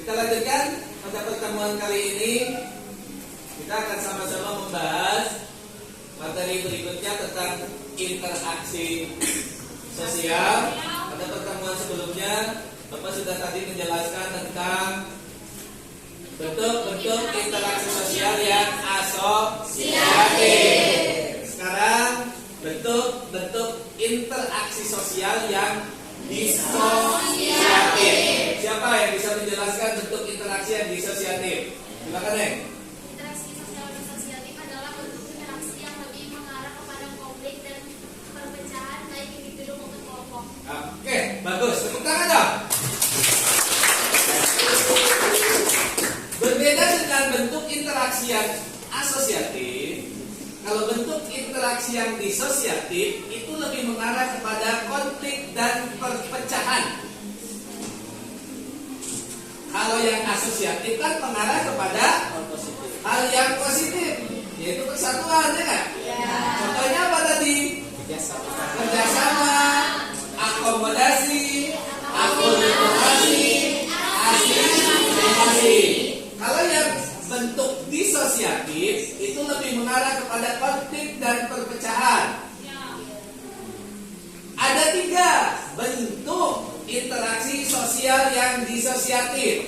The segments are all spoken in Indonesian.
Kita lanjutkan pada pertemuan kali ini. Kita akan sama-sama membahas materi berikutnya tentang interaksi sosial. Pada pertemuan sebelumnya, Bapak sudah tadi menjelaskan tentang bentuk-bentuk interaksi sosial yang asosiatif. Sekarang bentuk-bentuk interaksi sosial yang disosiatif. Siapa yang bisa menjelaskan bentuk interaksi yang disosiatif? Silakan, Neng. Interaksi sosial disosiatif adalah bentuk interaksi yang lebih mengarah kepada konflik dan perpecahan baik individu maupun kelompok. Oke, bagus. Tepuk tangan dong. Berbeda dengan bentuk interaksi yang asosiatif, kalau bentuk interaksi yang disosiatif itu lebih mengarah kepada konflik dan perpecahan. Kalau yang asosiatif kan mengarah kepada hal yang positif, yaitu persatuan, ya nggak? Contohnya apa tadi? Kerjasama, akomodasi, akulturasi, asimilasi. Kalau yang bentuk disosiatif itu lebih mengarah kepada konflik dan perpecahan. Ada 3 bentuk interaksi sosial yang disosiatif.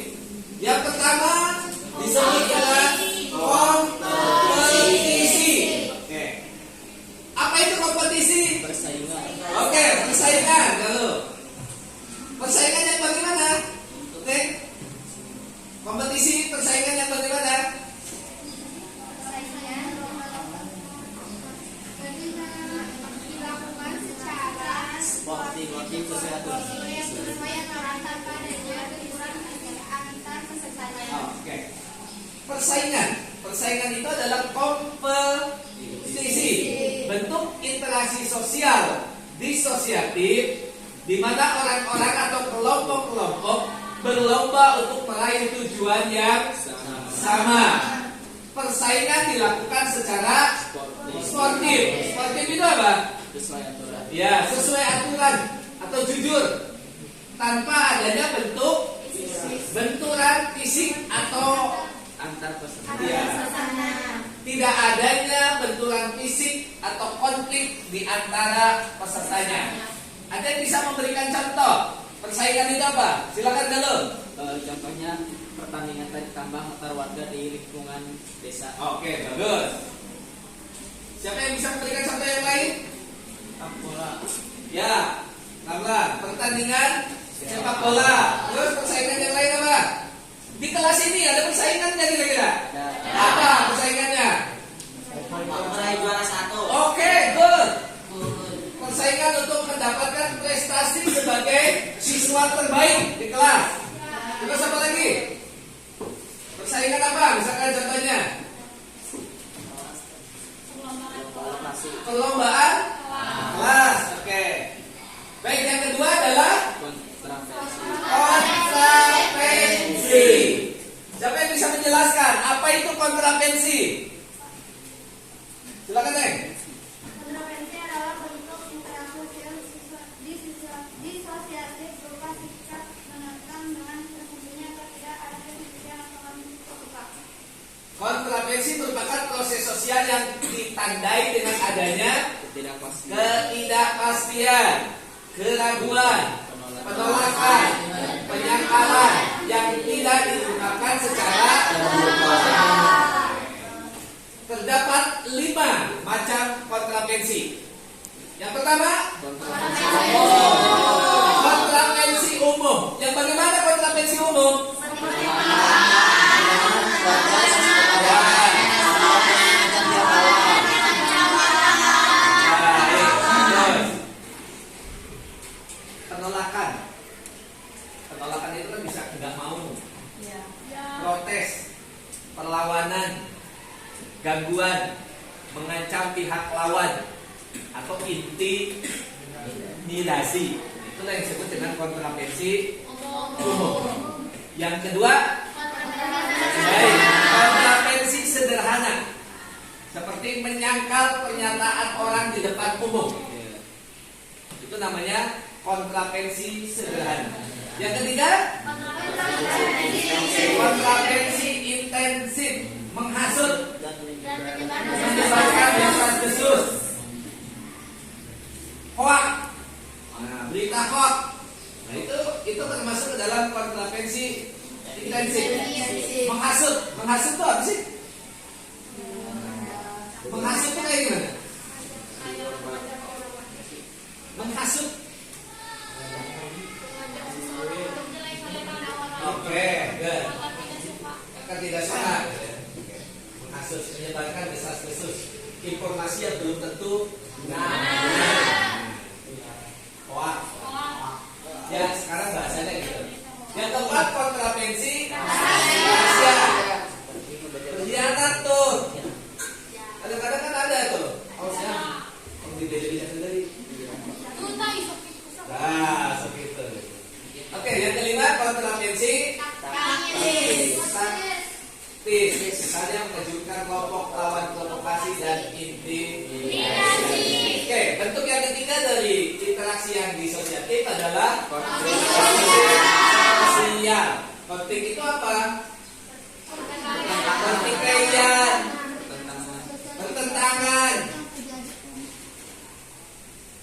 Yang pertama disebut dengan kompetisi. Oke. Apa itu kompetisi? Persaingan. Oke, persaingan. Lalu persaingan yang bagaimana? Oke. Kompetisi persaingan yang bagaimana? Dilakukan secara Sportif kesehatan. supaya terasa padanya kejuran antar pesertanya. Oke. Persaingan itu adalah kompetisi. Bentuk interaksi sosial disosiatif di mana orang-orang atau kelompok-kelompok berlomba untuk meraih tujuan yang sama. Persaingan dilakukan secara sportif. Sportif itu apa? Sesuai aturan. Ya, sesuai aturan atau jujur, tanpa adanya benturan fisik atau Antar peserta. ya, tidak adanya benturan fisik atau konflik di antara pesertanya. Ada yang bisa memberikan contoh persaingan itu apa? Silakan dulu. Contohnya pertandingan tarik tambang antar warga di lingkungan desa. Oke, bagus. Siapa yang bisa memberikan contoh yang lain? Bola. Ya, pelan-pelan. Pertandingan sepak bola. Terus persaingan yang lain apa? Di kelas ini ada persaingannya kira-kira? Apa persaingannya? Meraih juara 1. Oke, good. Persaingan untuk mendapatkan prestasi sebagai siswa terbaik di kelas. Terus apa lagi? Persaingan apa? Misalkan contohnya perlombaan kelas. Oke. Baik, yang kedua adalah kontravensi. Siapa yang bisa menjelaskan apa itu kontravensi? Silakan, Neng. Kontroversi adalah bentuk interaksi yang disosiatif berupa sikap menentang dengan tersembunyi atau tidak ada yang akan terbuka. Kontravensi merupakan proses sosial yang ditandai dengan adanya ketidakpastian, keraguan, penolakan, penyangkalan yang tidak diungkapkan secara terbuka. Terdapat 5 macam kontravensi. Yang pertama, kontravensi umum. Yang bagaimana kontravensi umum? Penolakan itu kan bisa nggak mau, protes, perlawanan, gangguan, mengancam pihak lawan, atau intimidasi. Itulah yang disebut dengan kontravensi umum. Yang kedua, baik, kontravensi sederhana, seperti menyangkal pernyataan orang di depan umum. Itu namanya kontravensi sederhana. Yang ketiga, kontravensi Kontravensi intensif, menghasut, dan menyebarkan menyebarkan desas-desus. Hoak, nah, berita hoak. Nah, itu termasuk ke dalam kontravensi intensif. Menghasut itu apa sih? Menghasut itu kayak gimana? Menghasut. Oke, good. Akan tidak suka. Menghasut, menyebarkan desas-desus, informasi yang belum tentu benar. Hoak. Ya, sekarang bahasanya gitu. Yang keempat, kontravensi rahasia. Berkhianat tuh. Kadang-kadang kan ada tuh. Harusnya beda-beda sendiri. Nah, seperti itu. Oke, yang kelima, kontravensi taktis. Misalnya mengejutkan kelompok lawan provokasi dan intimidasi. Oke, bentuk yang ketiga dari interaksi yang disosiatif adalah konflik sosial. Konflik itu apa? Pertikaian, pertentangan.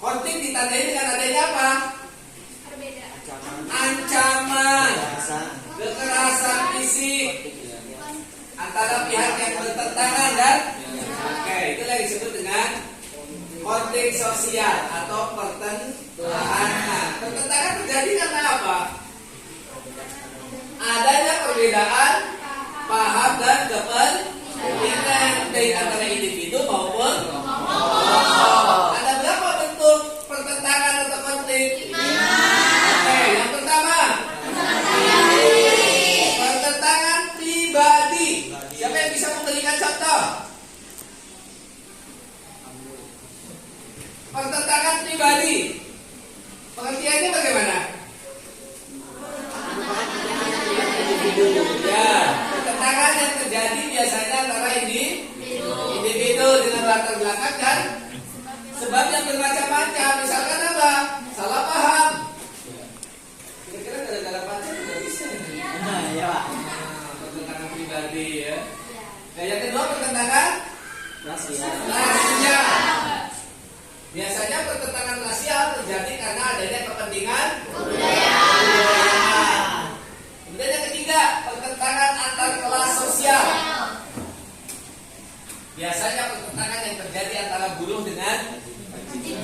Konflik ditandai dengan adanya apa? Ancaman, kekerasan fisik antara pihak yang bertentangan dan oke, itulah yang disebut dengan konflik sosial atau pertentangan. Pertentangan terjadi karena apa? Adanya perbedaan paham dan kepentingan baik antara individu maupun kelompok. Ada berapa bentuk pertentangan atau konflik? Oke, yang pertama pertentangan pribadi. Siapa yang bisa memberikan contoh? Pertentangan pribadi. Pengertiannya bagaimana? Ya, pertentangan yang terjadi biasanya antara individu dengan latar belakang dan sebab yang bermacam-macam. Misalkan apa? Salah paham. Kira-kira gara-gara pacar juga bisa. Ya, Pak. Pertentangan pribadi ya. Nah, yang kedua pertentangan Rasial. rasial. Biasanya pertentangan rasial terjadi karena adanya kepentingan kebudayaan. Kemudian yang ketiga, pertentangan antar kelas sosial. Biasanya pertentangan yang terjadi antara buruh dengan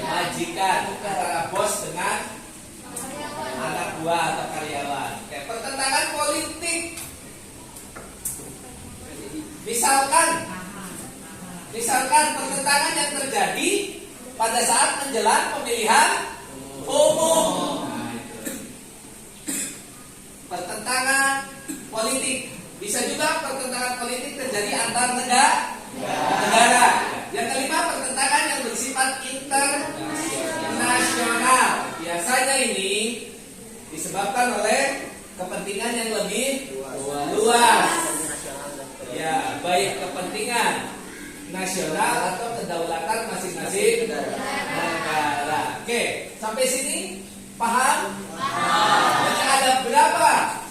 majikan, antara bos dengan anak buah atau karyawan. Oke, pertentangan politik. Misalkan pertentangan yang terjadi pada saat menjelang pemilihan umum. Pertentangan politik. Bisa juga pertentangan politik terjadi antar negara. Yang kelima, pertentangan yang bersifat internasional. Biasanya ini disebabkan oleh kepentingan yang lebih luas. Ya, baik kepentingan nasional atau kedaulatan masing-masing negara. Oke, sampai sini paham? Jadi ada berapa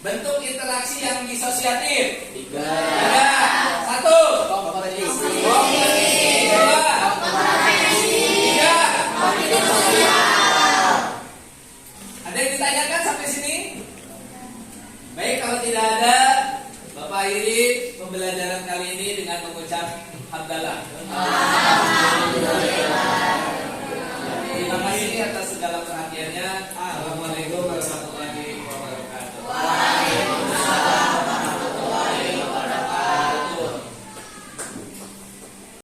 bentuk interaksi yang disosiatif? 3. 1. Kompetisi. 2. 3. Ada yang ditanyakan sampai sini? Baik, kalau tidak ada, Bapak akhiri pembelajaran kali ini dengan mengucap hamdalah. Terima kasih atas segala perhatiannya.